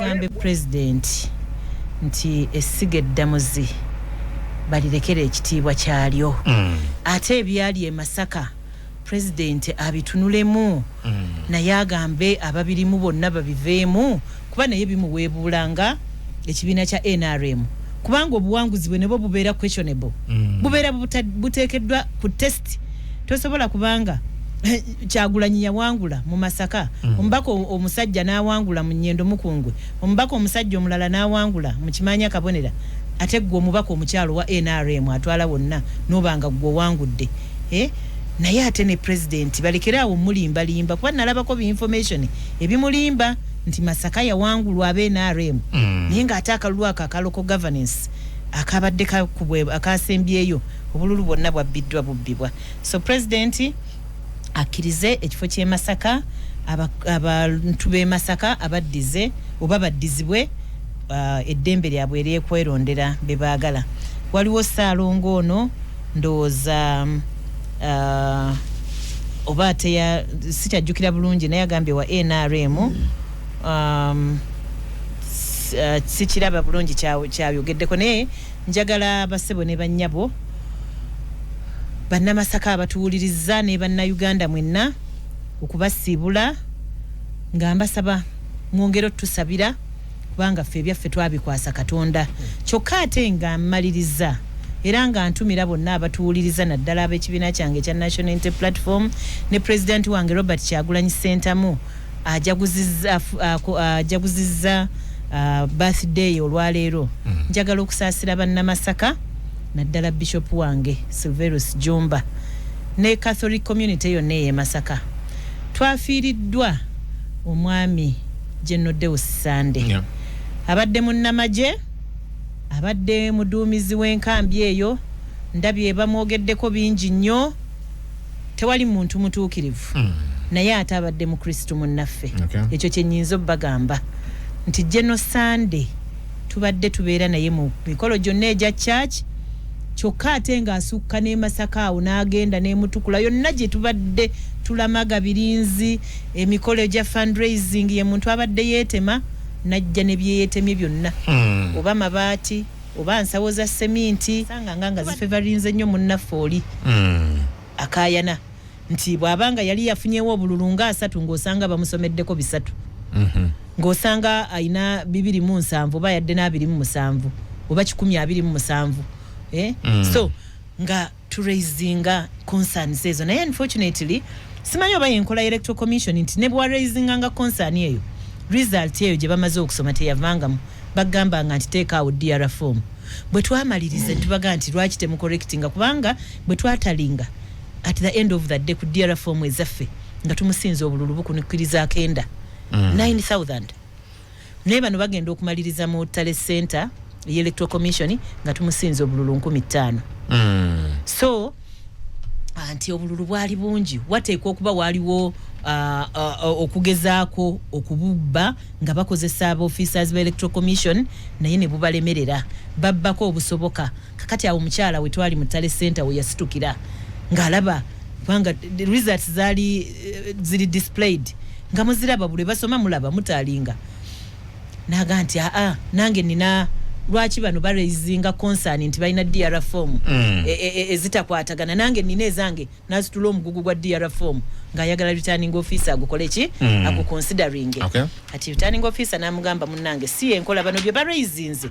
bagambe president nti essige ddamuzi balirekere ekitiibwa kyalyo ate ebyali e Masaka president abitunulemu naye agambe ababirimu bonna babiveemu kuba naye bimuweebuulanga ekibiina kya NRM kubanga obuwanguzi bwe nebo bubeera questionable bubeera buteekeddwa ku test tosobola kubanga Kyagulanyi yawangula mu Masaka omubaka omusajja n'awangula mu Nnyendo Mukungwe omubaka omusajja omulala n'awangula mu Kimanya Kabonera ate gwe omubaka omukyalo wa NRM atwala wonna n'obanga gwe wangudde naye ate ne president balekerawo mulimba kuba nalabako bi information ebimulimba nti Masaka yawangulwa abe NRM naye ng'ate akalulu akalocal governance akabadde akasembyeyo obululu bwonna bwabbiddwa bubbibwa so president akirize ekifo kye Masaka abantu be Masaka abaddize oba baddizibwe eddembe lyabwe eryekwerondera be baagala waliwo Ssaalongo ono ndowooza oba sikyajjukira bulungi naye agambye wa NRM sikiraba bulungi kyayogeddeko naye njagala basebo ne bannyabo bannamasaka abatuwuliriza ne bannayuganda mwenna okubasiibula nga mbasaba mwongero tusabira kubanga ffe byaffe twabikwasa Katonda kyokka ate nga mmaliriza era nga ntumira bonna abatuwuliriza naddala ab'ekibiina kyange ekya National Unity Platform ne President wange Robert Kyagulanyi Ssentamu ajaguzizza birthday olwaleero njagala okusaasira bannamasaka naddala Bishop wange Silverus Jumba ne Catholic community yonna e Masaka twafiiriddwa omwami General Deus Sande abadde munnamaje abadde muduumizi w'enkambi eyo ndabye bamwogeddeko bingi nnyo tewali muntu mutuukirivu naye ate abadde mu Kristo munnaffe ekyo kyennyinza obbagamba nti General Sande tubadde tubeera naye mu mikolo gyonna egya church kyokka ate ng'asukka ne Masaka awo n'agenda n'emutukula yonna gye tubadde tulamaga birinzi emikolo gya fundraising ye muntu abadde yeetema najja ne byeyetemye byonna oba mabaati oba nsawo za seminti sanga zifevarinze nnyo munnaffe oli akayana nti bw'abanga yali yafunyewo obululu nga 3 ng'osanga bamusomeddeko 3 ng'osanga ayina 207 oba yadde na 27 oba 127 so nga to raisinga concerns ezo naye unfortunately simanyi oba yenkola electoral commission nti ne bwa raisinga nga concern eyo result eyo gye bamaze okusoma teyavangamu bagamba nga nti teeka awo DR form bwe twamaliriza tubaga nti lwaki temu correctinga kubanga bwe twatalinga at the end of the day ku DR form ezaffe nga tumusinza obululu bukunikiriza akenda 9,000 naye bano bagenda okumaliriza mu Tale Center electoral commission nga tumusinza obululu 15,000 so anti obululu bwali bungi wateekwa okuba waliwo okugezaako okububba nga bakozesa aba officers ba electoral commission naye ne bubalemerera babbako obusoboka kakati awo omukyala we twali mu Tale Center we yasitukira ng'alaba kubanga results ziri displayed nga muziraba buli basoma mulaba mutalinga naga nti nange nina lwaki bano baraisinga concern nti balina DR form ezitakwatagana nange nina ezange nazitula omugugu gwa DR form ng'ayagala returning officer agukole ki akuconsidering ati returning officer namugamba munnange si enkola bano bye baraisinze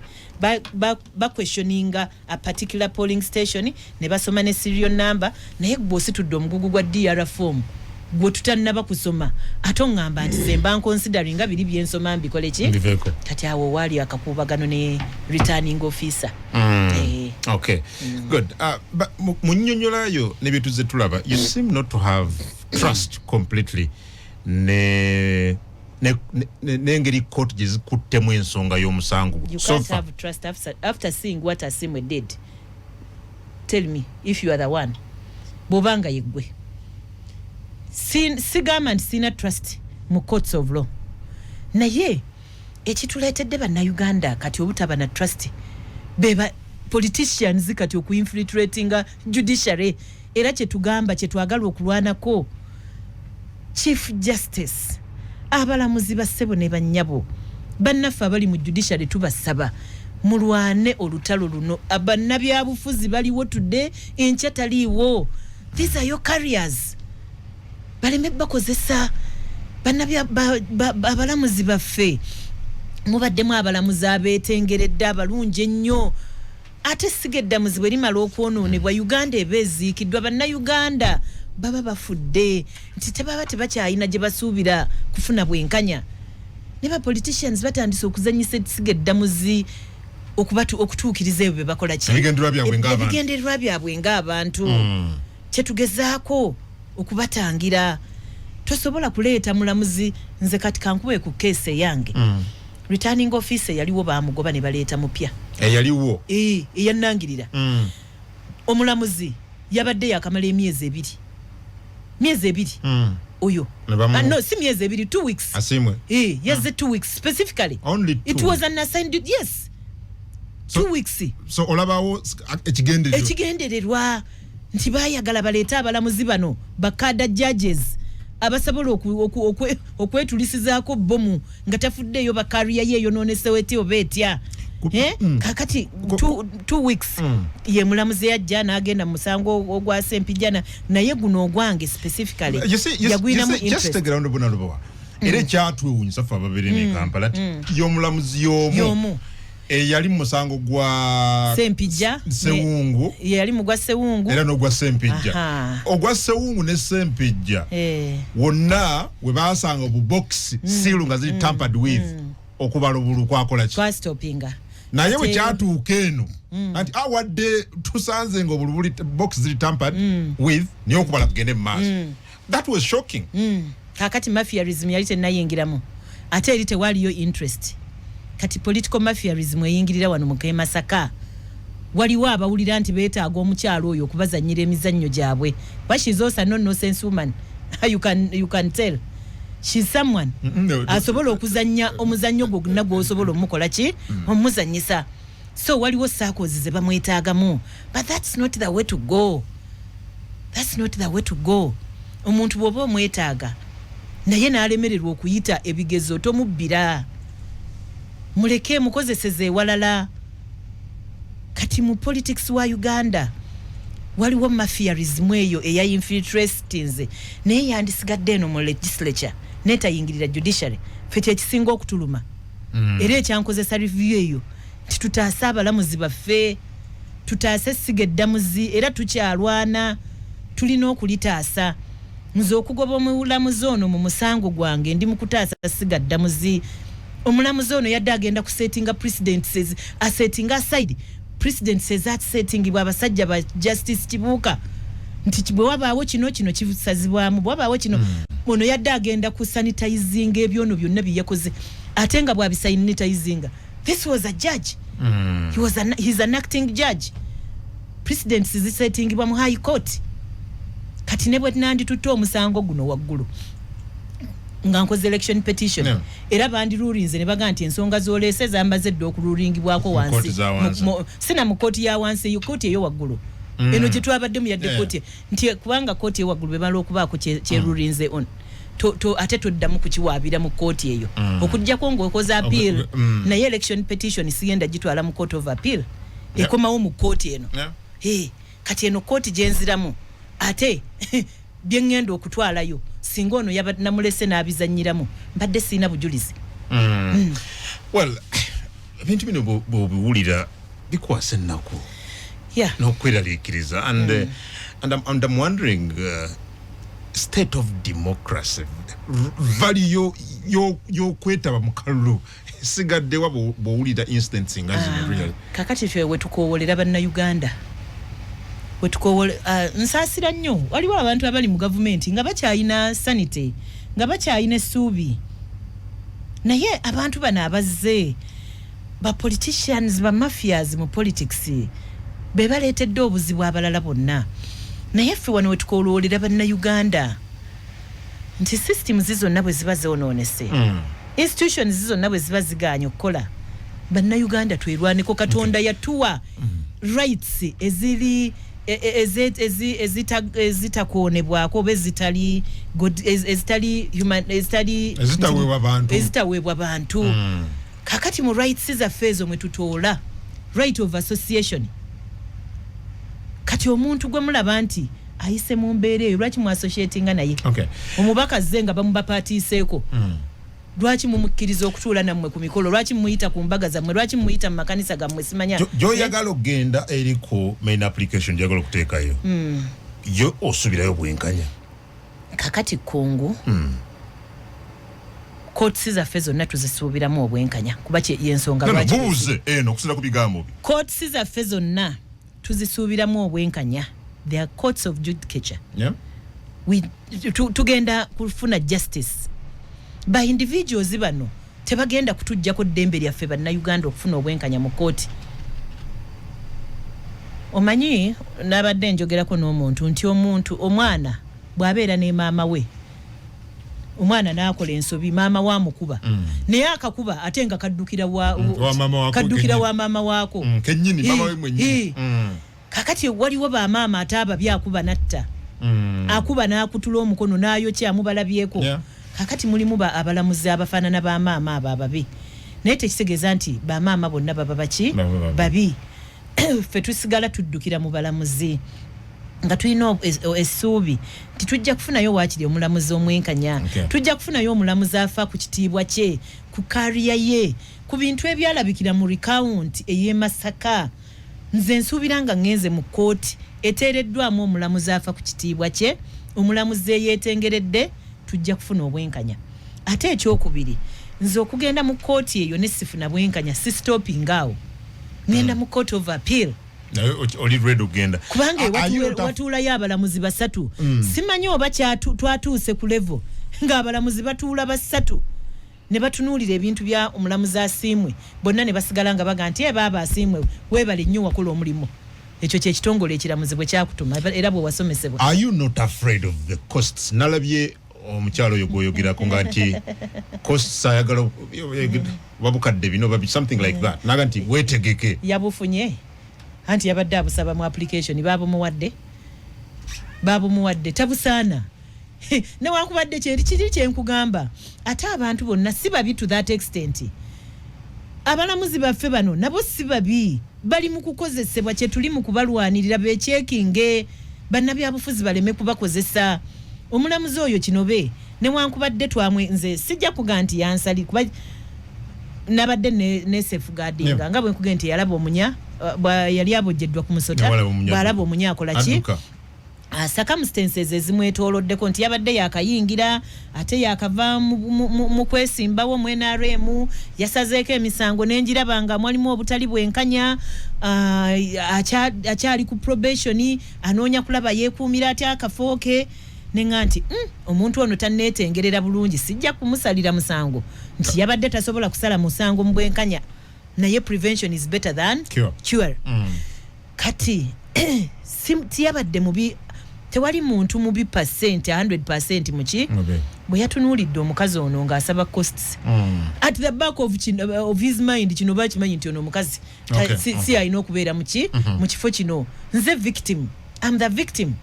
ba questioninga a particular polling station ne basoma ne serial number naye gw'ositudde omugugu gwa DR form gwe tutannaba kusoma ate ngamba nti zemba considering biri byensoma mbikole ki kati awo wali akakuubagano ne returning officer okay good munnyonnyolayo ne bye tuzze tulaba you seem not to have trust completely n'engeri court gye zikuttemu ensonga y'omusango you can't have trust after seeing what Asimwe did. Tell me if you are the one bobanga yeggwe sigamba nti sina trust mu courts of law naye ekituleetedde bannayuganda kati obutaba na trust beba politicians kati okuinfiltrating judiciary era kyetugamba kyetwagala okulwanako Chief Justice abalamuzi bassebo ne bannyabo bannaffe abali mu judiciary tubasaba mulwane olutalo luno abannabyabufuzi baliwo tudde enkya taliiwo. These are your carriers. Baleme bakozesa abalamuzi baffe mubaddemu abalamuzi abeetengeredde abalungi ennyo ate sigeddamuzi bwe limala okwonoonebwa Uganda ebeeziikiddwa bannayuganda baba bafudde nti tebaba tebakyayina gye basuubira kufuna bwenkanya ne ba politicians batandise okuzanyisa sigeddamuzi okutuukiriza ebyo bye bakola ki ebigendererwa byabwe ng'abantu kyetugezaako okubatangira. Tosobola kuleeta mulamuzi nze kati kankube ku keese yange returning officer yaliwo bamugoba ne baleeta mupya yaliwo eyannangirira omulamuzi yabadde yakamala emyezi ebiri oyo no si myezi ebiri 2 weeks asimwe yes 2 weeks specifically only 2 it was an assigned yes 2 weeks so olabawo ekigendererwa nti bayagala baleeta abalamuzi bano bakada judges abasabola okwetulisizaako bomu nga tafuddeyo bakariya yeyo noneseweti obeetya kakati 2 weeks ye mulamuzi yajja n'agenda mu musango ogwa Sempijana naye guno ogwange specifically yagwinamu interest. Era ekyatwewuunyisa ffe ababiri ne Kampala y'omulamuzi y'omu yali musango gwa Sempijja Sewungu yali mugwa Sewungu era n'ogwa Sempijja ogwa Sewungu ne Sempijja wonna we baasanga obubox siilu nga ziri tampered with okubala obulu kwakola ki stopinga naye bwe kyatuuka eno anti awadde tusanze nga obulubuli box ziri tampered with niyo okubala kugende mu maaso. That was shocking. Kakati mafiarism yali tennayingiramu ate eri tewaliyo interest. Kati political mafiarism eyingirira wano mu Masaka waliwo abawulira nti beetaaga omukyalo oyo okubazannyira emizannyo gyabwe. But she's also no nonsense woman. You can tell she's someone asobola okuzannya omuzannyo gwo nagwo osobola omukola ki omuzannyisa. So waliwo circles ze bamwetaagamu, but that's not the way to go. That's not the way to go. Omuntu bw'oba omwetaaga naye n'alemererwa okuyita ebigezo tomubbira. Muleke mukozeseze ewalala. Kati mu politics wa Uganda waliwo mafiarism eyo eya infiltrations naye yandisigadde eno mu legislature netayingirira judiciary fete ekisinga okutuluma era ekyankozesa review eyo titutaasa abalamuzi baffe tutaase sigeddamuzi era tukyalwana tulina okulitaasa nze okugoba omulamuzi ono mu musango gwange ndi mukutaasa sigaddamuzi. Omulamuzi ono yadde agenda kusettinga president says asettinga aside president says that setting bwa basajja ba Justice Kibuuka nti bwe wabaawo kino kibusazibwamu bwe wabaawo kino ono yadde agenda ku sanitizing ebyono byonna byeyakoze ate nga bwa bisanitizing. This was a judge. He's an acting judge. President says setting bwa mu high court. Kati ne bwe nandi tutto omusango guno waggulu nga nkoze election petition era bandi rulinze ne baga nti ensonga z'oleese zambazedde okululingibwako wansi sina mu kooti ya wansi eyo kooti eyo waggulu eno gye twabadde mu yadde kooti nti kubanga kooti eyo waggulu bemala okubaako kyerulinze on ate toddamu kukiwaabira mu kooti eyo okujjako ng'okoze appeal naye election petition sigenda gitwala mu court of appeal ekomawo mu kooti eno kati eno kooti gyenziramu ate byengenda okutwalayo singa ono namulese n'abizannyiramu mbadde siina bujulizi. Well, ebintu bino bw'obiwulira bikwasa ennaku n'okweraliikiriza and I'm wondering state of democracy value y'okwetaba mu kalulu sigaddewa bw'owulira instance nga zino really. Kakati ffe wetukoowolera bannayuganda nsaasira nnyo waliwo abantu abali mu gavumenti nga bakyayina sanity nga bakyayina essuubi naye abantu bano abazze ba politicians ba mafias mu politics be baleetedde obuzibu abalala bonna naye ffe wano wetukooloolera bannayuganda nti systems zonna bwe ziba zoonoonese institutions zonna bwe ziba zigaanye okukola bannayuganda twerwaneko Katonda yatuwa rights eziri ezitakoonebwako oba ezitaweebwa bantu kakati mu rights zaffe ezo mwe tutoola right of association kati omuntu gwe mulaba nti ayise mu mbeera eyo lwaki mu associatinga naye omubaka zze nga bamubapatiiseeko lwaki mumukkiriza okutuula nammwe ku mikolo lwaki muyita ku mbaga zammwe lwaki muyita mu makanisa gammwe simanya gy'oyagala okgenda eriko main application gyagala okuteekayo yo osubirayo bwenkanya kakati kungu courts zaffe zonna tuzisuubiramu obwenkanya kuba yensonga lwakibuuze eno okusira ku bigambo bye courts zaffe zonna tuzisuubiramu obwenkanya they are courts of judicature tugenda kufuna justice by individuals bano tebagenda kutujjako ddembe lyaffe bannayuganda okufuna obwenkanya mu kooti omanyi nabadde njogerako n'omuntu nti omwana bw'abeera ne maama we omwana n'akola ensobi maama waamukuba naye akakuba ate nga kaddukira wa maama waako kennyini maama we mwennyini kakati waliwo bamaama ate ababye akuba natta akuba n'akutula omukono n'ayokya mubalabyeko kakati mulimu abalamuzi abafaanana bamaama abo ababi naye tekitegeeza nti bamaama bonna baba baki babi ffe tusigala tuddukira mu balamuzi nga tulina essuubi titujja kufunayo waakiri omulamuzi omwenkanya tujja kufunayo omulamuzi afa ku kitiibwa kye ku kariya ye ku bintu ebyalabikira mu recount ey'e Masaka nze nsuubira nga ngenze mu kooti eteereddwamu omulamuzi afa ku kitiibwa kye omulamuzi eyeetengeredde tujja kufuna obwenkanya ate ekyokubiri nze okugenda mu kooti eyo ne sifuna bwenkanya si stopping awo ngenda mu court of appeal oli ready ogenda kubanga watuulayo abalamuzi basatu simanyi oba twatuuse ku level ng'abalamuzi batuula basatu ne batunuulira ebintu bya omulamuzi asiimwe bonna ne basigala nga baga nti baaba asiimwe weebale nnyo wakola omulimu ekyo kyekitongole ekiramuzi bwe kyakutuma era bwe wasomesebwa. Are you not afraid of the costs? Nalabye omukyalo oyo gwoyogerako nga nti costs ayagala babukadde bino babi something like that naga nti weetegeke yabufunye anti yabadde abusaba mu application babumuwadde tabusaana newankubadde kiri kyenkugamba ate abantu bonna si babi to that extent abalamuzi baffe bano nabo si babi bali mu kukozesebwa kye tuli mu kubalwanirira beekyekinge bannabyabufuzi baleme kubakozesa omulamuzi oyo kinobe newankubadde twamwe nze sijja kuga nti yansali kuba nabadde ne safeguarding nga bwe nkuge nti yalaba omunya yali abojjeddwa ku musota bwalaba omunya akola ki circumstances ezimwetooloddeko nti yabadde yakayingira ate yakava mu kwesimbawo mu NRM yasazeeko emisango n'enjiraba nga mwalimu obutali bwenkanya akyali ku probation anoonya kulaba yeekuumira ate akafo ke nenga nti omuntu ono tanneetengerera bulungi sijja kumusalira musango nti yabadde tasobola kusala musango mu bwenkanya naye prevention is better than cure. Kati tiyabadde mubi tewali muntu mubi percent 100% muki bwe yatunuulidde omukazi ono ng'asaba costs at the back of his mind kino bakimanyi nti ono omukazi si alina okubeera mu kifo kino nze victim I'm the victim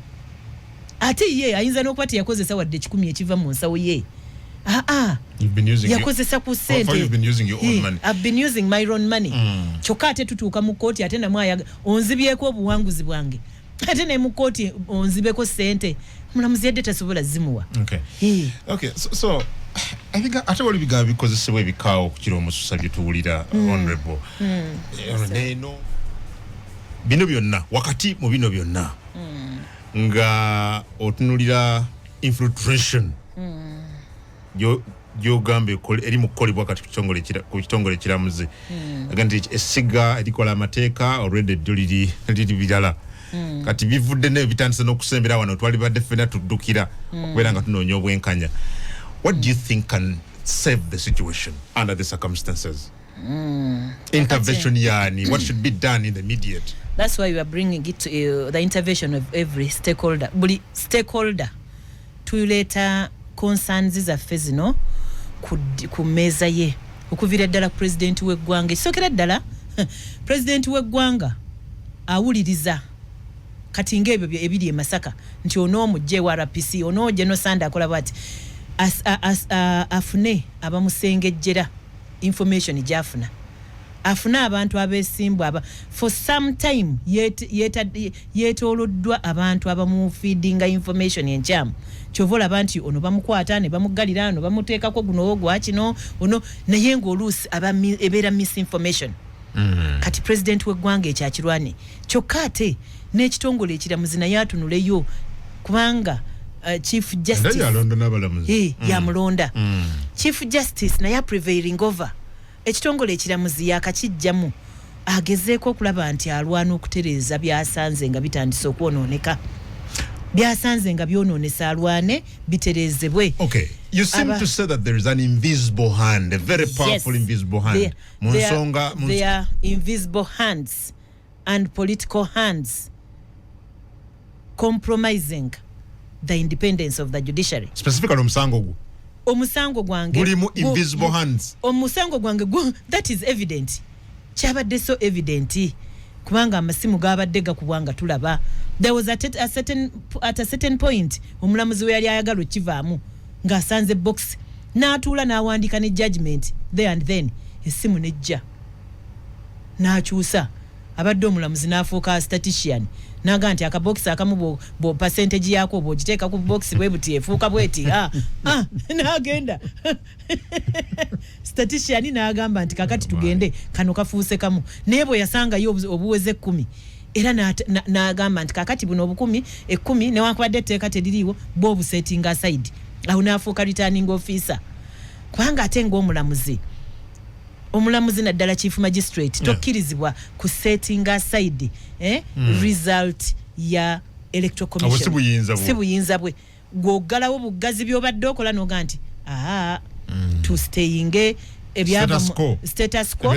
ate ye ayinza n'okuba teyakozesa wadde 10 ekiva mu nsawo ye yakozesa ku ssente I've been using my own money kyokka ate tutuuka mu kooti ate namwe onzibyeko obuwanguzi bwange ate ne mu kooti onzibeko ssente mulamuzi yadde tasobola zimuwa. Okay, so I think ate wali bigambo bikozesebwa ebikaawo ku kiro omususa bye tuwulira honorable neno bino byonna wakati mu bino byonna nga otunulira infiltration gyogambe eri mu kukolebwa kati ku kitongole kiramuzi aga nti essiga erikola amateeka already ddyo liri birala kati bivudde nebitandise n'okusembera wano twali badde ffena tuddukira okubeera nga tunoonya obwenkanya. What do you think can save the situation under the circumstances? Intervention yani what should be done in the immediate? That's why we are bringing it to the intervention of every stakeholder. Buli stakeholder tuleeta concerns zaffe zino ku mmeeza ye okuviira ddala ku president w'eggwanga ekisokera ddala president w'eggwanga awuliriza kati ng'ebyo ebiri e Masaka nti onoomugye wa RPC onooje no Sanda akola bwati afune abamusengejjera information gyafuna afuna abantu abesimbwa aba for some time yetooloddwa abantu abamufeedinga information enkyamu kyovola banti ono bamukwata ne bamugalira ano bamuteekako guno ogwa kino ono naye ng'oluusi ebeera misinformation kati president w'eggwanga ekyakirwane kyokka ate n'ekitongole ekiramuzi naye atunuleyo kubanga chief justice yamulonda chief justice naye prevailing over ekitongole ekiramuzi yakakijjamu agezeeko okulaba nti alwana okutereeza byasanze nga bitandise okwonooneka byasanze nga byonoonesa alwane bitereezebwe. Okay, you seem to say that there is an invisible hand, a very powerful invisible hand. There are invisible hands and political hands compromising the independence of the judiciary. Specifically omusango gwange gulimu invisible hands. Omusango gwange that is evident. Kyabadde so evident kubanga amasimu gabadde gakubwanga tulaba. There was at a certain point omulamuzi we yali ayagala okivaamu ng'asanze box n'atuula n'awandiika ne judgment there and then essimu nejja n'akyusa abadde omulamuzi n'afuuka statistician naga nti akabox akamu bo percentage yako bw'ogiteeka ku box bwe buti efuuka bweti n'agenda statistician n'agamba nti kakati tugende kano kafuuse kamu naye bwe yasangayo obuweze 10 era n'agamba nti kakati buno obukumi 10 newankubadde etteeka teririiwo bo busetting aside awo n'afuuka returning officer kubanga ate ng'omulamuzi naddala chief magistrate tokkirizibwa ku setting aside result ya electoral commission si buyinza bwe gw'oggalawo buggazi by'obadde okola n'oga nti to staying status quo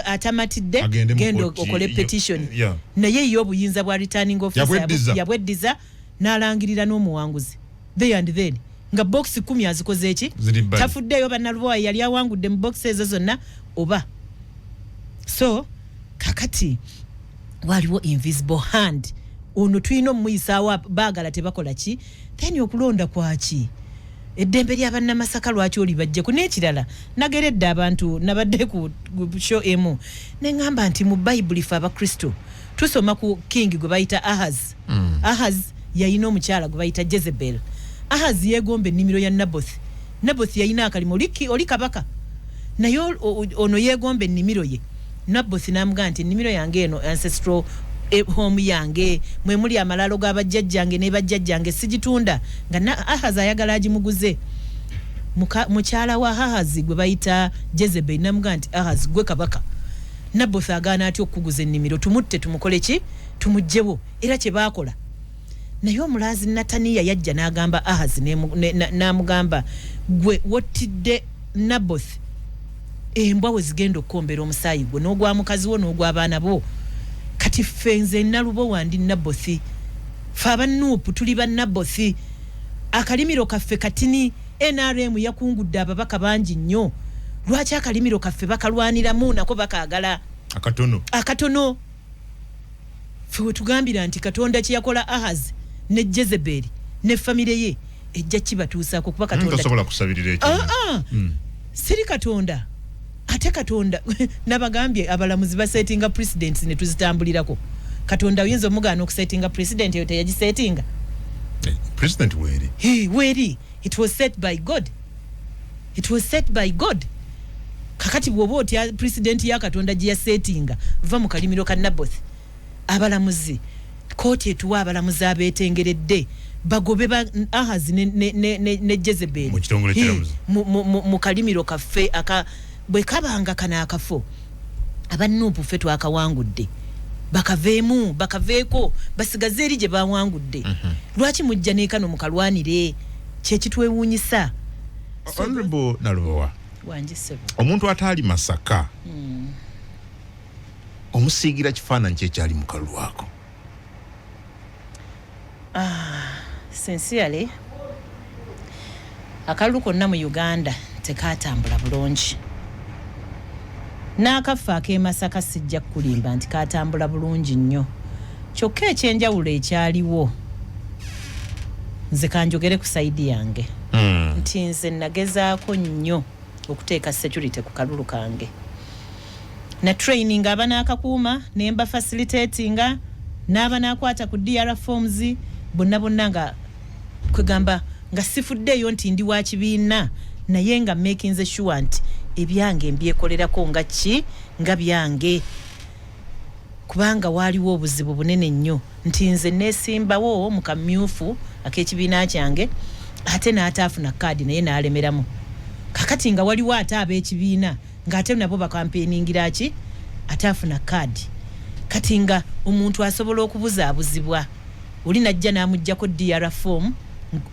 atamatidde genda okole petition naye yo obuyinza bwa returning officer yabweddiza n'alangirira n'omuwanguzi there and then nga box 10 azikoze eki tafuddeyo bannalubowa yali awangudde mu box ezo zonna oba so kakati waliwo invisible hand ono tulina omuyisaawo baagala tebakola ki then okulonda kwaki eddembe ly'abannamasaka lwaki oli bajjeko n'ekirala nageredde abantu nabadde ku show emu neŋŋamba nti mu bayibuli fe abakristo tusoma ku king gwe bayita Ahaz yayina omukyala gwe bayita Jezebel. Ahaz yeegomba ennimiro ya Naboth yayina akalimo oli kabaka naye ono yeegomba ennimiro ye. Naboth n'amugaa nti ennimiro yange eno ancestral home yange mwe muli amalalo g'abajjajjange ne bajjajjange sigitunda nga Ahaz ayagala agimuguze. Mukyala wa Ahaz gwe bayita Jezebel n'amugaa nti Ahaz gwe kabaka. Naboth agaana atya okuguza ennimiro tumutte tumukole ki tumugjewo era kye baakola. Naye omulazi Nataniya yajja n'agamba Ahaz n'amugamba gwe wottidde Naboth embwa we zigenda okukombera omusaayi gwe n'ogwa mukazi wo n'ogw'abaana bo kati ffe nze nalubo wandi Naboth fe abannuupu tuli ba Naboth akalimiro kaffe katini NRM yakungudde ababaka bangi nnyo lwaki akalimiro kaffe bakalwaniramu nako bakaagala akatono fe wetugambira nti Katonda kye yakola Ahaz ne Jezebel ne famire ye ejja kibatuusaako kuba Katonda tasobola kusabirira ekyo siri Katonda ate Katonda nabagambye abalamuzi basetinga presidents ne tuzitambulirako Katonda oyinza omugaana okusetinga president eyo teyagisetinga president weri it was set by God kakati bw'oba otya president ya Katonda gye yasetinga va mu kalimiro ka Naboth abalamuzi kooti etuwa abalamuzi abeetengeredde bagobe ba Ahaz ne Jezebel mu kalimiro kaffe bwe kabanga kana akafo abannuupu ffe twakawangudde bakaveeko basigaze eri gye bawangudde lwaki mujja n'ekano mukalwanire kyekitwewuunyisa. Honorable Nalubowa omuntu ataali Masaka omusiigira kifaananyi kyekyali mu kalulu ako. Sincerely akalulu konna mu Uganda tekatambula bulungi n'akaffe ak'e Masaka sijja kulimba nti katambula bulungi nnyo kyokka ekyenjawulo ekyaliwo nze kanjogere ku sayidi yange nti nze nagezaako nnyo okuteeka security ku kalulu kange na training abana akakuuma nemba facilitatinga n'abana akwata ku DR forms bonna nga kwegamba nga sifuddeyo nti ndi wa kibiina naye nga making sure nti ebyange mbyekolerako nga byange kubanga waliwo obuzibu bunene nnyo nti nze nesimbawo mu kamyufu ak'ekibiina kyange ate n'ataafuna kaadi naye n'alemeramu kakati nga waliwo ate ab'ekibiina ng'ate nabo bakampeeningira ki ataafuna kaadi kati nga omuntu asobola okubuzaabuzibwa oli najja n'amuggyako DR form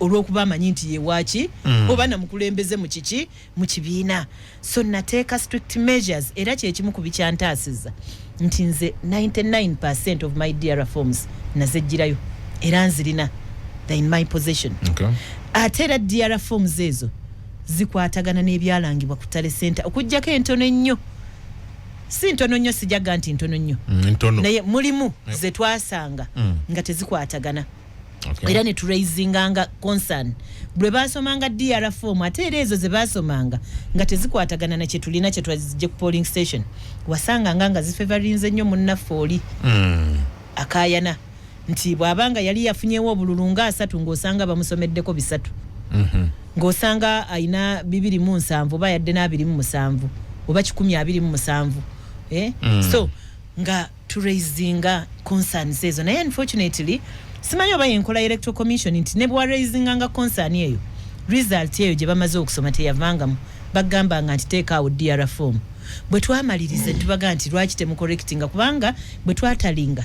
olw'okuba amanyi nti yewaaki oba namukulembeze mu kiki mu kibiina so nateeka strict measures era kyekimu ku bikyantaasiza nti nze 99% of my DR forms nazejjirayo era nzirina they in my possession ate era DR forms ezo zikwatagana n'ebyalangibwa ku Tale Center okujjako entono ennyo si ntono nnyo sijaga nti ntono nnyo naye mulimu ze twasanga nga tezikwatagana era ne turaisinganga concern bwe basomanga DR form ate era ezo ze basomanga nga tezikwatagana na kyetulina kyetwazijje ku polling station wasanga nga zifavorinze nnyo munnaffe oli akayana nti bw'abanga yali yafunyewo obululu nga 3 ng'osanga bamusomeddeko 3 ng'osanga ayina 207 oba yadde na 27 oba 127 so nga turaisinga concerns ezo naye unfortunately simanyi oba yenkola electoral commission nti ne bwa raisinga nga concern eyo result eyo gye bamaze okusoma teyavangamu bagamba nga nti teeka awo DR form bwe twamaliriza tubaga nti lwaki temucorrectinga kubanga bwe twatalinga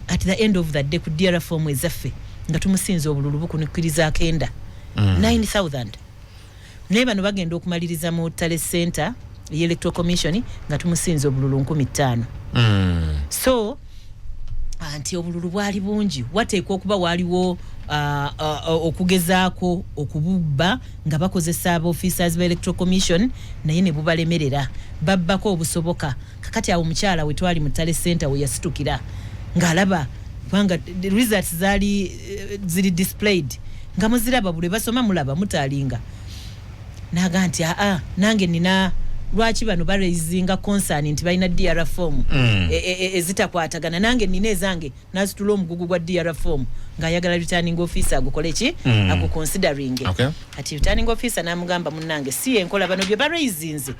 at the end of the day ku DR form ezaffe nga tumusinza obululu bukunikiriza akenda 9,000 naye bano bagenda okumaliriza mu Tale Center electoral commission nga tumusinza obululu 15,000 so anti obululu bwali bungi wateekwa okuba waliwo okugezaako okububba nga bakozesa aba officers ba electoral commission naye ne bubalemerera babbako obusoboka kakati awo mukyala we twali mu Tale Center we yasitukira ng'alaba kubanga results ziri displayed nga muziraba buli basoma mulaba mutalinga naga nti nange nina lwaki bano baraisinga concern nti balina DR form ezitakwatagana nange nina ezange nazitula omugugu gwa DR form ng'ayagala returning officer agukole ki aguconsidering ati returning officer namugamba munnange si enkola bano bye baraisinze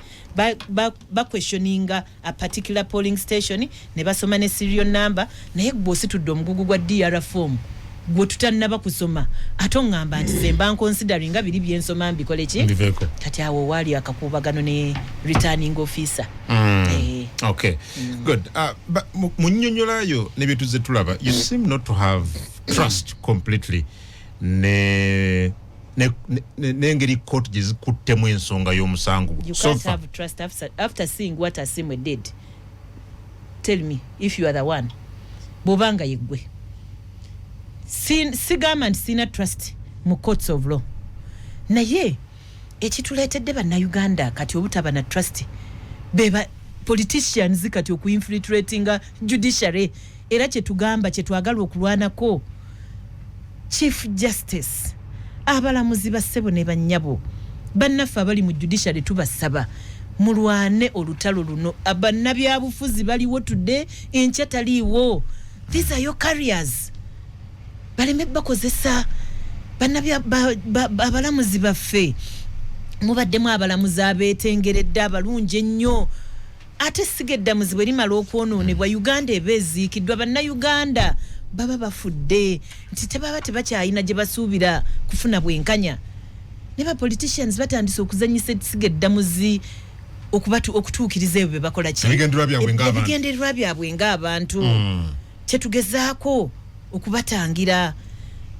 questioninga a particular polling station ne basoma ne serial number naye bw'ositudde omugugu gwa DR form gwe tutannaba kusoma ate ngamba nti zemba considering nga biri byensoma mbikole ki kati awo wali akakuubagano ne returning officer good munnyonnyolayo ne byetuze tulaba you seem not to have trust completely n'engeri court gye zikuttemu ensonga y'omusango you can't have trust after seeing what Asimwe did. Tell me if you are the one bobanga yegwe sigamba nti sina trust mu courts of law naye ekituleetedde bannayuganda kati obutaba na trust beba politicians kati okuinfiltratinga judiciary era kyetugamba kyetwagala okulwanako chief justice abalamuzi bassebo ne bannyabo bannaffe abali mu judiciary tubasaba mulwane olutalo luno abannabyabufuzi baliwo tudde enkya taliiwo these are your carriers baleme bakozesa abalamuzi baffe mubaddemu abalamuzi abeetengeredde abalungi ennyo ate sigeddamuzi bwe limala okwonoonebwa Uganda ebeeziikiddwa bannayuganda baba bafudde nti tebaba tebakyayina gye basuubira kufuna bwenkanya ne ba politicians batandise okuzanyisa sigeddamuzi okutuukiriza ebyo bye bakola ki ebigendererwa byabwe ng'abantu kyetugezaako okubatangira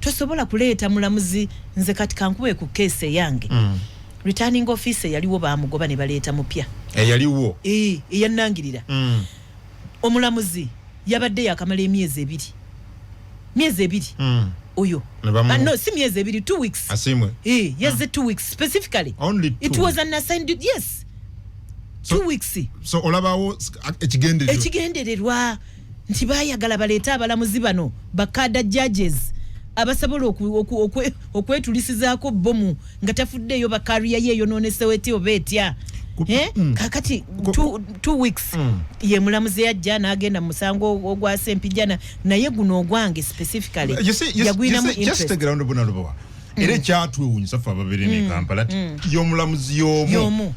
tosobola kuleeta mulamuzi nze kati kankube ku case yange returning officer yaliwo bamugoba ne baleeta mupya yaliwo eyannangirira omulamuzi yabadde yakamala emyezi ebiri oyo no si myezi ebiri 2 weeks Asimwe yes 2 weeks specifically only 2 it was an assigned yes 2 weeks so olabawo ekigendererwa nti bayagala baleeta abalamuzi bano bakada judges abasobola okwetulisizaako bomu nga tafuddeeyo bakariya yeeyo noonesewo eti oba etya kakati 2 weeks ye mulamuzi yajja n'agenda musango ogwa Sempijana naye guno ogwange specifically yagwinamu just take ground bonalubawa era kyatwewunyisa ffe ababere ne Kampala y'omulamuzi y'omu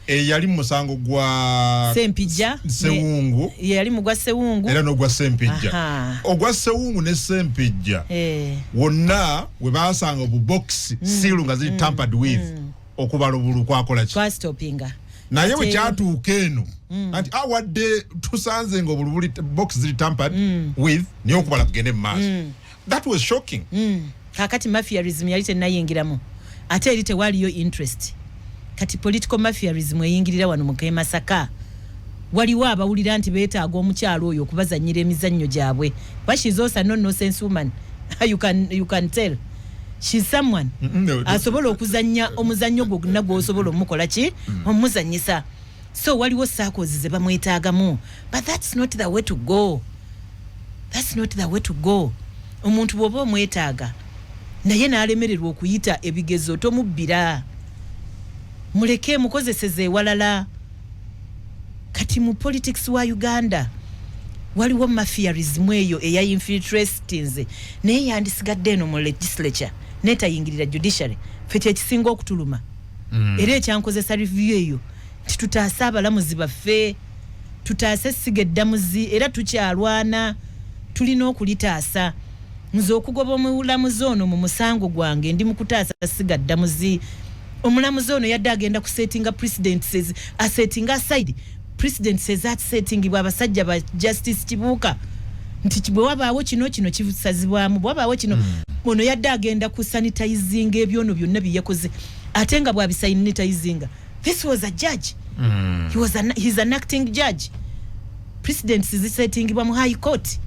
yali musango gwa Sempijja Sewungu yali mugwa Sewungu era n'ogwa Sempijja ogwa Sewungu ne Sempijja wonna we baasanga bu box siilu nga ziri tampered with okubala obulu kwakola ki twastopinga naye we kyatuuka eno nti awadde tusanze nga obulubuli box ziri tampered with niyo okubala kugende mu maaso that was shocking kakati mafiaism yali tennayingiramu ate eri tewaliyo interest kati political mafiaism eyingirira wano mu Masaka waliwo abawulira nti beetaaga omukyalo oyo okubazannyira emizannyo gyabwe but she's also a nonsense woman you can tell she's someone asobola okuzannya omuzannyo gwonna gw'osobola omukola ki omuzannyisa so waliwo circles ze bamwetaagamu but that's not the way to go omuntu bw'oba omwetaaga naye n'alemererwa okuyita ebigezo tomubbira muleke mukozeseze ewalala kati mu politics wa Uganda waliwo mafiaism eyo eya infiltrations naye yandisigadde eno mu legislature netayingirira judiciary fete ekisinga okutuluma era ekyankozesa review eyo titutaasa abalamuzi baffe tutaase essiga eddamuzi era tukyalwana tulina okulitaasa nze okugoba omulamuzi ono mu musango gwange ndi mu kutaasa essiga ddamuzi omulamuzi ono yadde agenda kusettinga president says asettinga aside president says that setting abasajja ba justice Kibuuka nti bwe wabaawo kino kibusazibwamu bwe wabaawo kino ono yadde agenda ku sanitizing ebyono byonna byeyakoze ate nga bwabisanitizinga this was a judge he's an acting judge president says setting bwa mu high court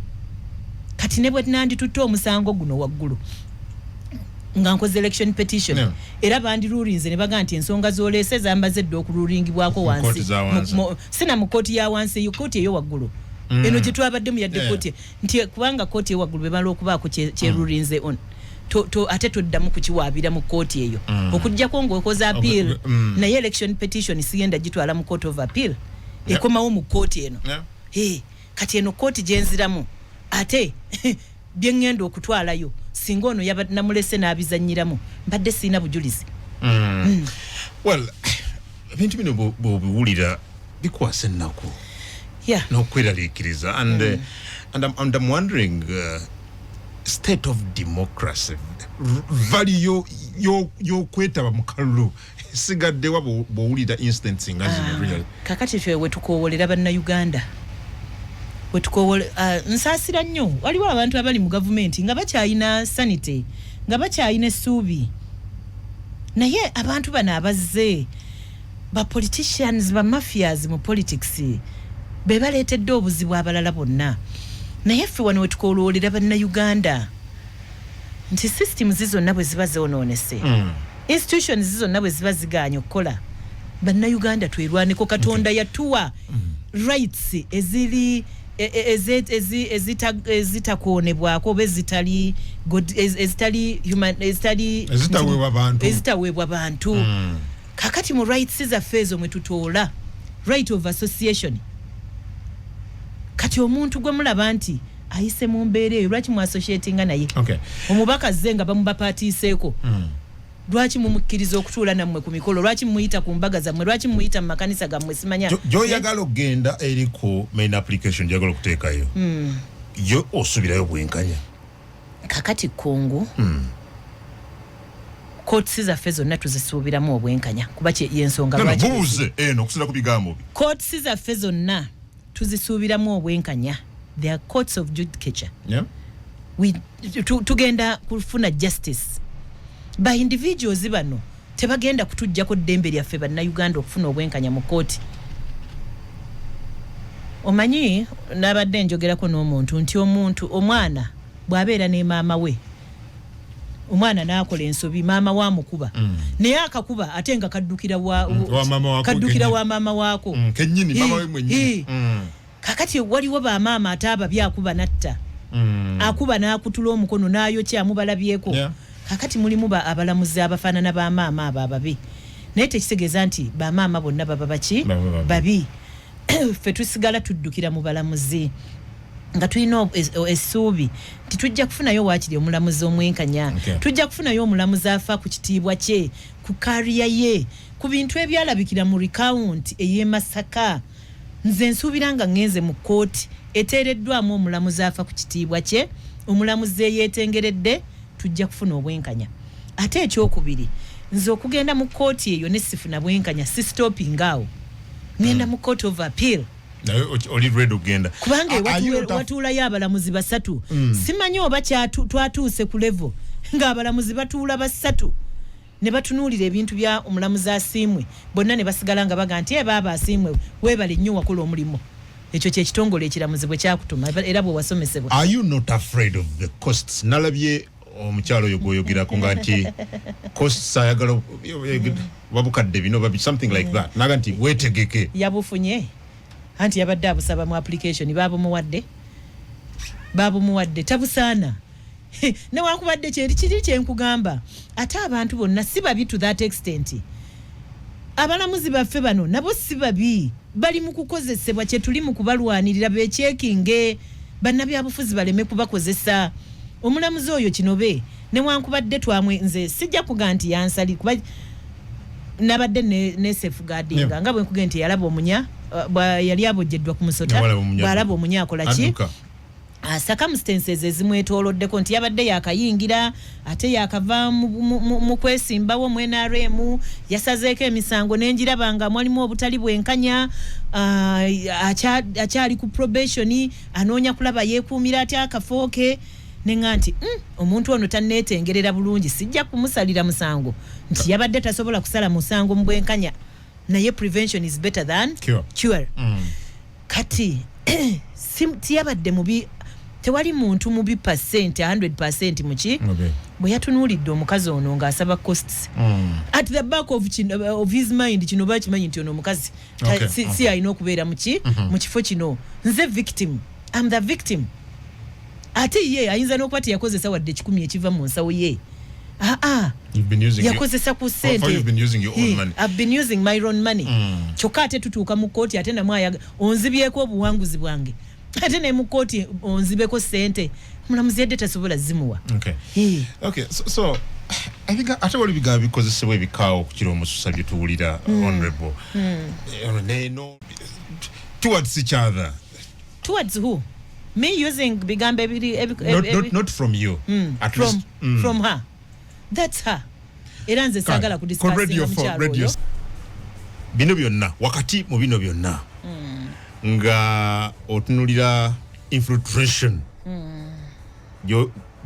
kati ne bwe nandi tutto omusango guno waggulu nga nkoze election petition era bandi rulinze ne baga nti ensonga z'oleese zambazedde okululingibwako wansi sina mu kooti ya wansi yo kooti eyo waggulu eno gye twabadde mu yadde kooti nti kubanga kooti eyo waggulu bemala okubaako kyerulinze on ate toddamu kukiwaabira mu kooti eyo okujjako ng'okoza appeal naye election petition sigenda gitwala mu court of appeal ekomawo mu kooti eno kati eno kooti gyenziramu ate byengenda okutwalayo singa ono namulese n'abizannyiramu mbadde siina bujulizi well ebintu bino bw'obiwulira bikwasa ennaku n'okweraliikiriza and I'm wondering state of democracy value y'okwetaba mu kalulu sigaddewa bw'owulira instance nga zino really kakati ffe wetukoowolera bannayuganda nsaasira nnyo waliwo abantu abali mu gavumenti nga bakyayina sanity nga bakyayina essuubi naye abantu bano abazze ba politicians ba mafias mu politics be baleetedde obuzibu abalala bonna naye ffe wano wetukooloolera bannayuganda nti systems zonna bwe ziba zoonoonese institutions zonna bwe ziba zigaanye okukola bannayuganda twerwaneko katonda yatuwa rights eziri ezitakuonebwako oba ezitaweebwa bantu kakati mu rights zaffe ezo mwe tutoola right of association kati omuntu gwe mulaba nti ayise mu mbeera eyo lwaki mu associatinga naye omubaka zze nga bamubapatiiseeko lwaki mumukkiriza okutuula nammwe ku mikolo lwaki mumuyita ku mbaga zammwe lwaki mumuyita mu makanisa gammwe simanya gy'oyagala okgenda eriko main application gy'oyagala okuteekayo yo osubirayo bwenkanya kakati kungu kootisi zaffe zonna tuzisuubiramu obwenkanya kuba yensonga buuze eno okusula ku bigambo byo kootisi zaffe zonna tuzisuubiramu obwenkanya they are courts of judicature tugenda kufuna justice by individuals bano tebagenda kutujjako ddembe lyaffe bannayuganda okufuna obwenkanya mu kooti omanyi nabadde njogerako n'omuntu nti omwana bw'abeera ne maama we omwana n'akola ensobi maama waamukuba naye akakuba ate nga kaddukira wa maama waako kennyini maama we mwennyini kakati waliwo bamaama ate ababi akuba natta akuba n'akutula omukono n'ayokya mubalabyeko kakati mulimu abalamuzi abafaanana ba maama abo ababi naye tekitegeeza nti bamaama bonna baba baki babi ffe tusigala tuddukira mu balamuzi nga tulina essuubi nti tujja kufunayo waakiri omulamuzi omwenkanya tujja kufunayo omulamuzi afa ku kitiibwa kye ku kariya ye ku bintu ebyalabikira mu recount ey'e Masaka nze nsuubira nga ngenze mu kkooti eteereddwamu omulamuzi afa ku kitiibwa kye omulamuzi eyeetengeredde tujja kufuna obwenkanya ate ekyokubiri nze okugenda mu kkooti eyo ne sifuna bwenkanya si stopping awo ngenda mu court of appeal oli ready ogenda kubanga watuulayo abalamuzi basatu simanyi oba twatuuse ku level ng'abalamuzi batuula basatu ne batunuulira ebintu bya omulamuzi asiimwe bonna ne basigala nga baga nti baaba asiimwe weebale nnyo wakola omulimu ekyo kyekitongole ekiramuzi bwe kyakutuma era bwe wasomesebwa. Are you not afraid of the costs? Nalabye omukyalo oyo gwoyogerako nga nti costs ayagala babukadde bino babi something like that naga nti weetegeke yabufunye anti yabadde abusaba mu application babumuwadde tabusaana newankubadde kiri kyenkugamba ate abantu bonna si babi to that extent abalamuzi baffe bano nabo si babi bali mu kukozesebwa kye tuli mu kubalwanirira beekyekinge bannabyabufuzi baleme kubakozesa omulamuzi oyo kinobe newankubadde twamwe nze sijja kuga nti yansali kuba nabadde ne safeguarding nga bwe nkugenda nti yalaba omunya yali abojjeddwa ku musota bwalaba omunya akola ki circumstances ezimwetooloddeko nti yabadde yakayingira ate yakava mu kwesimbawo mu NRM yasazeeko emisango n'enjiraba nga mwalimu obutali bwenkanya akyali ku probation anoonya kulaba yeekuumira atya akafo ke nenga nti omuntu ono tanneetengerera bulungi sijja kumusalira musango nti yabadde tasobola kusala musango mu bwenkanya naye prevention is better than cure. Kati tiyabadde mubi tewali muntu mubi 100% muki bwe yatunuulidde omukazi ono ng'asaba costs at the back of his mind kino bakimanyi nti ono omukazi si alina okubeera mu kifo kino nze victim I'm the victim ate ye ayinza n'okuba teyakozesa wadde 10 ekiva mu nsawo ye yakozesa ku ssente I've been using my own money kyokka ate tutuuka mu kkooti ate namwe onzibyeko obuwanguzi bwange ate ne mu kkooti onzibeko ssente mulamuzi yadde tasobola zimuwa. So I think ate wali bigambo bikozesebwa ebikaawo ku kiro omususa bye tuwulira honorable towards each other. Towards who? Me using bigambo not from you at from, least from her. That's her. Era nze sagala ku discuss radio bino byonna wakati mu bino byonna nga otunulira infiltration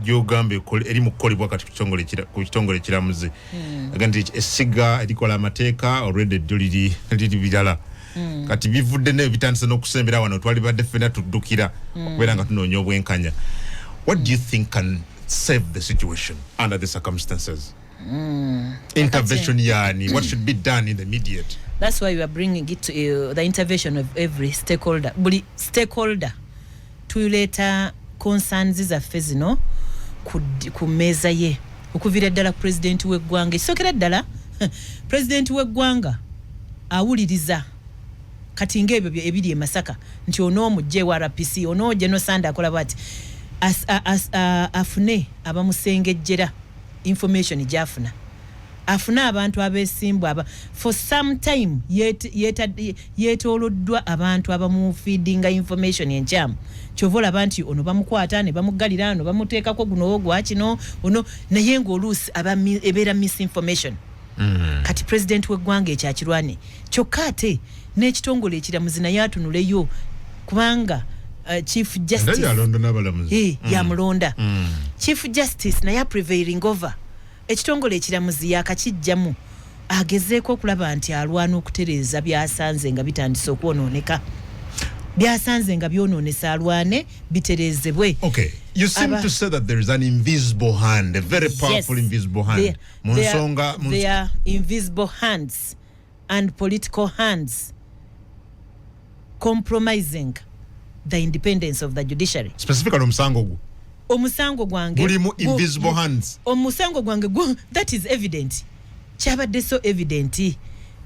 gyogambe eri mu kukolebwa kati ku kitongole kiramuzi aga nti essiga erikola amateeka already ddyo liri birala kati bivudde ne bitandise n'okusembera wano twali badde ffena tuddukira okubeera nga tunoonya obwenkanya. What do you think can save the situation under the circumstances? Intervention yani what should be done in the immediate? That's why we are bringing it to the intervention of every stakeholder. Buli stakeholder tuleta concerns zaffe zino ku mmeeza ye okuvira ddala president w'eggwanga esokera ddala president w'eggwanga awuliriza kati ng'ebyo ebiri e Masaka nti onoomujje wa RPC onoojje no Sanda akola bwati afune abamusengejjera information gyafuna afuna abantu abesimbwa for some time yetooloddwa abantu abamufeedinga information enkyamu kyovola abantu ono bamukwata ne bamuggalira no bamuteekako guno ogwa kino ono naye ng'oluusi ebeera misinformation. Kati president w'eggwanga ekyakirwane kyokka ate n'ekitongole ekiramuzi naye atunuleyo kubanga Chief Justice yamulonda Chief Justice naye prevailing over ekitongole ekiramuzi yakakijjamu agezeeko okulaba nti alwana okutereeza byasanze nga bitandise okwonooneka byasanze nga byonoonesa alwane bitereezebwe. Okay, you seem to say that there is an invisible hand, a very powerful invisible hand. They are invisible hands and political hands compromising the independence of the judiciary. Specifically omusango gwange gulimu invisible hands. Omusango gwange that is evident. Kyabadde so evident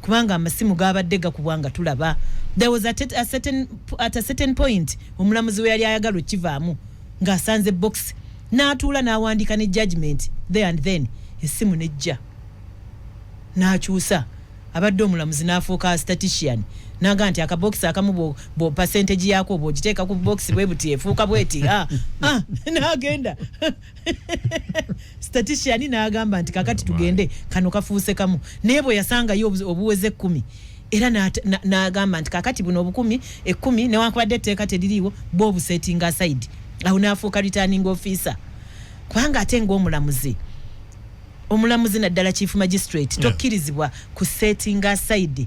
kubanga amasimu gabadde gakubwanga tulaba. There was at a certain point omulamuzi we yali ayagala okivaamu ng'asanze box n'atuula n'awandiika ne judgment there and then essimu nejja n'akyusa abadde omulamuzi n'afuuka statistician naga nti akabox akamu bo percentage yako bw'ogiteeka ku box bwe buti efuuka bweti n'agenda statistician n'agamba nti kakati tugende kano kafuuse kamu naye bwe yasangayo obuweze 10 era n'agamba nti kakati buno obukumi 10 newankubadde etteeka teririiwo bo obusetting aside awo n'afuuka returning officer kubanga ate ng'omulamuzi naddala chief magistrate tokkirizibwa ku setting aside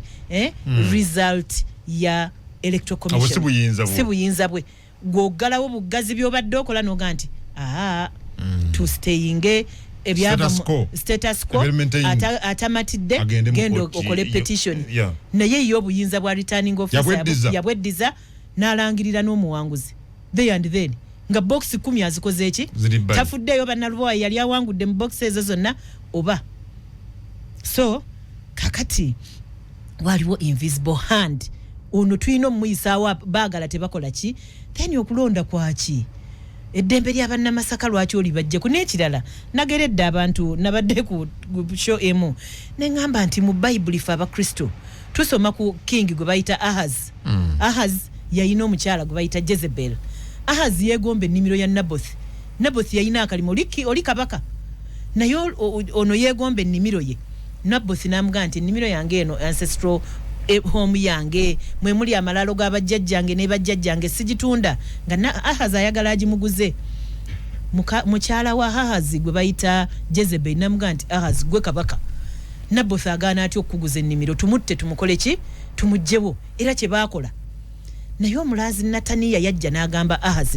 result ya electoral commission si buyinza bwe gw'oggalawo buggazi by'obadde okola n'oga nti to staying ebyava status quo atamatidde genda okole petition naye yo obuyinza bwa returning officer yabweddiza n'alangirira n'omuwanguzi they and then nga box 10 azikoze eki tafuddeyo bannalubwa yali awangudde mu box ezo zonna oba so kakati waliwo invisible hand ono tulina omuyisaawo baagala tebakola ki then okulonda kwaki eddembe ly'abannamasaka lwaki oli bajjeku n'ekirala nageredde abantu nabadde ku show emu neŋŋamba nti mu bayibuli fe abakristo tusoma ku king gwe bayita Ahaz yayina omukyala gwe bayita Jezebel. Ahaz yegomba ennimiro ya Naboth yayina akalimo oli kabaka naye ono yegomba ennimiro ye. Naboth n'amugaa nti ennimiro yange eno ancestral home yange mwe muli amalalo g'abajjajjange ne bajjajjange sigitunda nga Ahaz ayagala agimuguze. Mukyala wa Ahaz gwe bayita Jezebel n'amugaa nti Ahaz gwe kabaka. Naboth agaana atya okukuguza ennimiro tumutte tumukole ki tumugjewo era kye baakola. Naye omulazi Nataniya yajja n'agamba Ahaz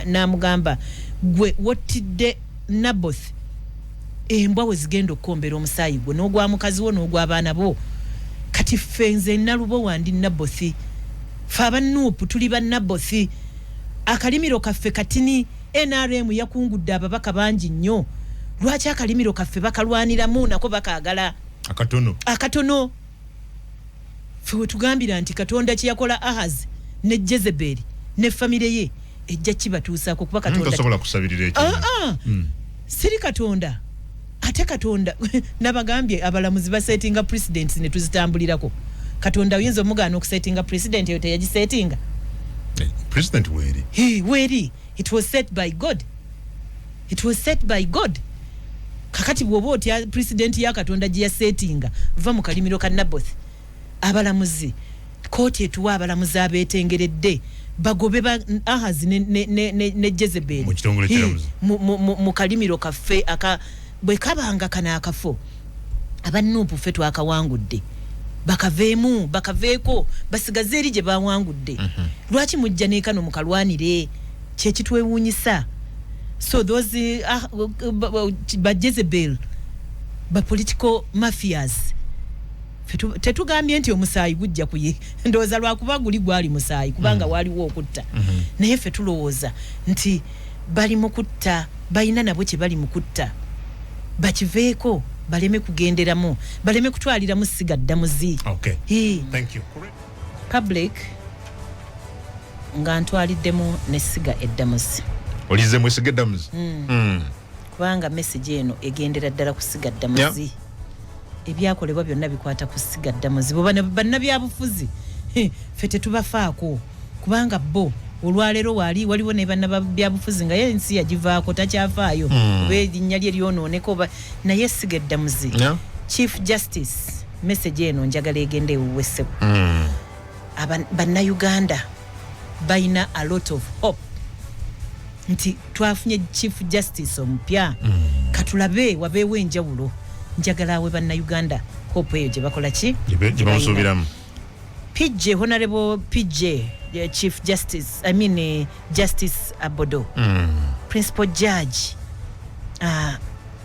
n'amugamba gwe wottidde Naboth embwa we zigenda okukombera omusaayi gwe n'ogwa mukazi wo n'ogw'abaana bo kati ffe nze nalubo wandi Naboth ffe abanuupu tuli ba Naboth akalimiro kaffe katini NRM yakungudde ababaka bangi nnyo lwaki akalimiro kaffe bakalwaniramu nako bakaagala akatono ffe we tugambira nti Katonda kye yakola Ahaz ne Jezebel ne famire ye ejja kibatuusaako kuba Katonda tasobola kusabirira ekyo siri Katonda ate Katonda nabagambye abalamuzi basetinga president ne tuzitambulirako Katonda oyinza omugaana okusetinga president eyo teyagisetinga president weri it was set by God kakati bw'oba otya president ya Katonda gye yasetinga va mu kalimiro ka Naboth abalamuzi kooti etuwa abalamuzi abeetengeredde bagobe ba Ahaz ne Jezebel mu kalimiro kaffe bwe kabanga kana akafo abanuupu ffe twakawangudde bakaveeko basigaze eri gye bawangudde lwaki mujja n'ekano mukalwanire kyekitwewuunyisa so those ba Jezebel ba political mafias tetugambye nti omusaayi gujja kuye ndowooza lwakuba guli gwali musaayi kubanga waliwo okutta naye ffe tulowooza nti bali mu kutta balina nabo kye bali mu kutta bakiveeko baleme kugenderamu baleme kutwaliramu sigaddamuzi Thank you. public nga ntwaliddemu nessiga eddamuzi olizemu essiga eddamuzi kubanga message eno egendera ddala kusiga ddamuzi ebyakolebwa byonna bikwata kusiga ddamuzi bannabyabufuzi ffe tetubafaako kubanga bo olwaleero waliwo ne bannabyabufuzi nga ye ensi yagivaako takyafaayo kuba erinnya lye lyonooneko naye siga eddamuzi Chief Justice message eno njagala egenda ewuwesebo bannayuganda balina a lot of hope nti twafunye Chief Justice omupya katulabe wabeewo enjawulo njagala awe bannayuganda hope eyo gye bakola ki gye bamusuubiramu PJ Honorable PJ Chief Justice Justice Abodo Principal Judge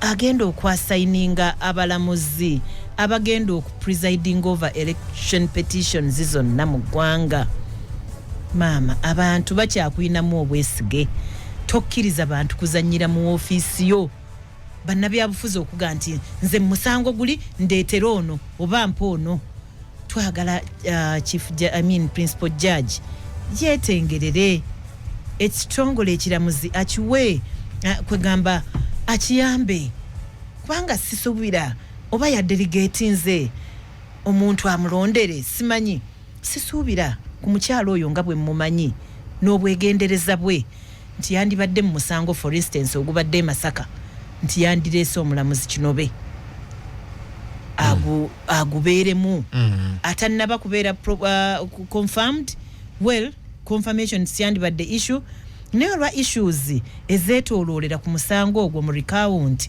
agenda okwasayininga abalamuzi abagenda okupresiding over election petitions zonna mu ggwanga maama abantu bakyakwinamu obwesige tokkiriza bantu kuzanyira mu ofiisi yo bannabyabufuzi okuga nti nze musango guli ndeetera ono oba mpa ono twagala principal judge yetengerere ekitongole ekiramuzi akiwe kwegamba akiyambe kubanga sisuubira oba ya delegate nze omuntu amulondere simanyi sisuubira ku mukyalo oyo nga bwe mumanyi n'obwegendereza bwe nti yandibadde mu musango for instance ogubadde Masaka nti yandireese omulamuzi Kinobe agubeeremu atannaba kubeera confirmed well confirmation siyandibadde issue naye olwa issues ezeetooloolera ku musango ogwo mu recount